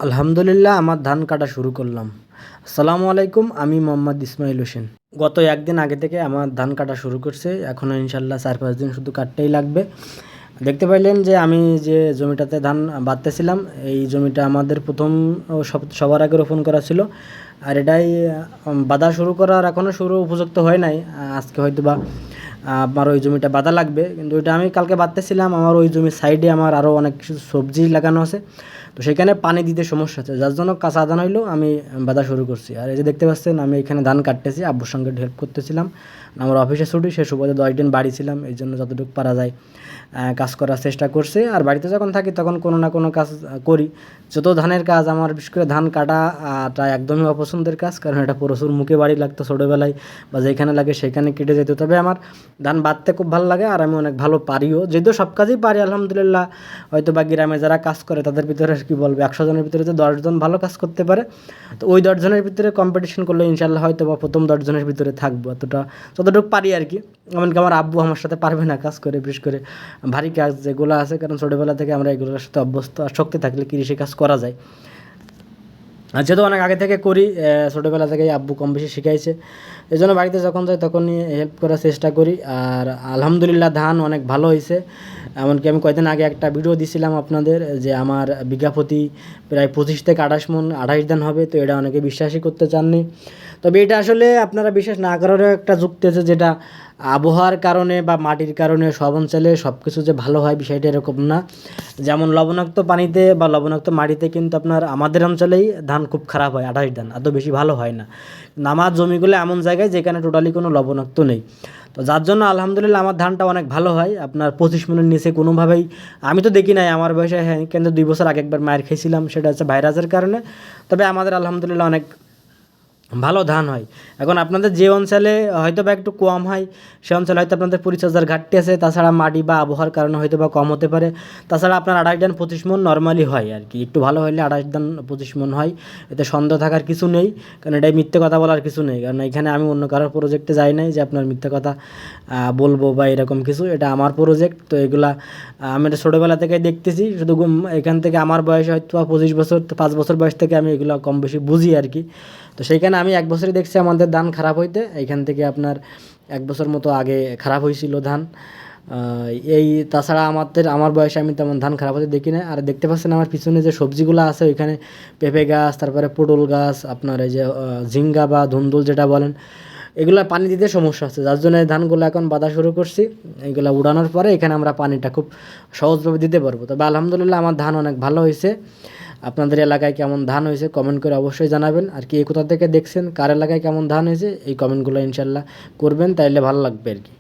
আলহামদুলিল্লাহ আমার ধান কাটা শুরু করলাম। আসসালামু আলাইকুম, আমি মোহাম্মদ ইসমাইল হোসেন। গত একদিন আগে থেকে আমার ধান কাটা শুরু করছে, এখনও ইনশাল্লাহ 4-5 দিন শুধু কাটতেই লাগবে। দেখতে পাইলেন যে আমি যে জমিটাতে ধান বাঁধতেছিলাম, এই জমিটা আমাদের প্রথম সবার আগে রোপণ করা ছিল। আর এটাই বাঁধা শুরু করার এখনও শুরু উপযুক্ত হয় নাই। আজকে হয়তো বা আমার ওই জমিটা বাঁধা লাগবে, কিন্তু ওইটা আমি কালকে বাঁধতেছিলাম। আমার ওই জমির সাইডে আমার আরও অনেক কিছু সবজি লাগানো আছে, তো সেখানে পানি দিতে সমস্যা হচ্ছে, যার জন্য কাঁচা ধান হইলেও আমি বাঁধা শুরু করছি। আর এই যে দেখতে পাচ্ছেন আমি এখানে ধান কাটতেছি, আব্বুর সঙ্গে হেল্প করতেছিলাম। আমার অফিসে ছুটি, সে সুবাদে 10 দিন বাড়ি ছিলাম, এই জন্য যতটুকু পারা যায় কাজ করার চেষ্টা করছি। আর বাড়িতে যখন থাকি তখন কোনো না কোনো কাজ করি। যত ধানের কাজ আমার, বিশেষ করে ধান কাটাটা একদমই অপছন্দের কাজ, কারণ এটা প্রচুর মুখে বাড়ি লাগতো ছোটোবেলায়, বা যেখানে লাগে সেখানে কেটে যেত। তবে আমার ধান বাঁধতে খুব ভালো লাগে, আর আমি অনেক ভালো পারিও, যেহেতু সব কাজই পারি আলহামদুলিল্লাহ। হয়তো বা গ্রামে যারা কাজ করে তাদের ভিতরে কী বলবো, 100 জনের ভিতরে যে 10 জন ভালো কাজ করতে পারে, তো ওই 10 জনের ভিতরে কম্পিটিশন করলে ইনশাল্লাহ হয়তো বা প্রথম 10 জনের ভিতরে থাকবো, এতটা যতটুকু পারি আর কি। এমনকি আমার আব্বু আমার সাথে পারবে না কাজ করে, বিশেষ করে ভারী কাজ যেগুলো আছে, কারণ ছোটোবেলা থেকে আমরা এগুলোর সাথে অভ্যস্ত। আর শক্তি থাকলে কৃষি কাজ করা যায়। আর যেহেতু অনেক আগে থেকে করি, ছোটোবেলা থেকেই আব্বু কম বেশি শিখাইছে, এই জন্য বাড়িতে যখন যাই তখনই হেল্প করার চেষ্টা করি। আর আলহামদুলিল্লাহ ধান অনেক ভালো হয়েছে। এমনকি আমি কয়েকদিন আগে একটা ভিডিও দিছিলাম আপনাদের, যে আমার বিঘা প্রতি প্রায় 25 থেকে 28 মণ 28 ধান হবে, তো এটা অনেকে বিশ্বাসই করতে চাননি। তবে এটা আসলে আপনারা বিশ্বাস না করারও একটা যুক্তি আছে, যেটা আবহাওয়ার কারণে বা মাটির কারণে সব অঞ্চলে সব কিছু যে ভালো হয় বিষয়টা এরকম না। যেমন লবণাক্ত পানিতে বা লবণাক্ত মাটিতে কিন্তু আপনার আমাদের অঞ্চলেই ধান খুব খারাপ হয়, 28 ধান এত বেশি ভালো হয় না। আমার জমিগুলো এমন জায়গায় যেখানে টোটালি কোনো লবণাক্ত নেই, তো যার জন্য আলহামদুলিল্লাহ আমার ধানটা অনেক ভালো হয়। আপনার 25 মণের নিচে কোনোভাবেই আমি তো দেখি নাই আমার বয়সে। হ্যাঁ, কিন্তু 2 বছর আগে একবার মায়ের খেয়েছিলাম, সেটা হচ্ছে ভাইরাসের কারণে। তবে আমাদের আলহামদুলিল্লাহ অনেক ভালো ধান হয়। এখন আপনাদের যে অঞ্চলে হয়তো বা একটু কম হয়, সে অঞ্চলে হয়তো আপনাদের পরিচর্যার ঘাটতি আছে, তাছাড়া মাটি বা আবহাওয়ার কারণে হয়তো বা কম হতে পারে। তাছাড়া আপনার 28 ধান 25 মণ নর্মালি হয় আর কি, একটু ভালো হলে 28 ধান 25 মণ হয়। এতে সন্দেহ থাকার কিছু নেই, কারণ এটাই মিথ্যে কথা বলার কিছু নেই। কারণ এখানে আমি অন্য কারোর প্রজেক্টে যাই নাই যে আপনার মিথ্যে কথা বলবো বা এরকম কিছু। এটা আমার প্রজেক্ট, তো এগুলা আমি এটা ছোটোবেলা থেকে দেখতেছি। শুধু এখান থেকে আমার বয়স হয়তো 25 বছর, তো 5 বছর বয়স থেকে আমি এগুলো কম বেশি বুঝি আর কি। তো সেইখানে আমি 1 বছরই দেখছি আমাদের ধান খারাপ হইতে। এইখান থেকে আপনার 1 বছর মতো আগে খারাপ হয়েছিল ধান। এই তাছাড়া আমার বয়সে আমি তেমন ধান খারাপ হতে দেখি না। আর দেখতে পাচ্ছেন আমার পিছনে যে সবজিগুলো আছে, ওইখানে পেঁপে গাছ, তারপরে পটল গাছ, আপনার এই যে ঝিঙ্গা বা ধুন্দুল যেটা বলেন, এগুলো পানি দিতে সমস্যা হচ্ছে, যার জন্য এই ধানগুলো এখন বাঁধা শুরু করছি। এগুলো উড়ানোর পরে এখানে আমরা পানিটা খুব সহজভাবে দিতে পারবো। তবে আলহামদুলিল্লাহ আমার ধান অনেক ভালো হয়েছে। আপনাদের এলাকায় কেমন ধান হয়েছে কমেন্ট করে অবশ্যই জানাবেন। আর কি কোথা থেকে দেখছেন, কার এলাকায় কেমন ধান হয়েছে, এই কমেন্টগুলো ইনশাল্লাহ করবেন, তাইলে ভালো লাগবে আর কি।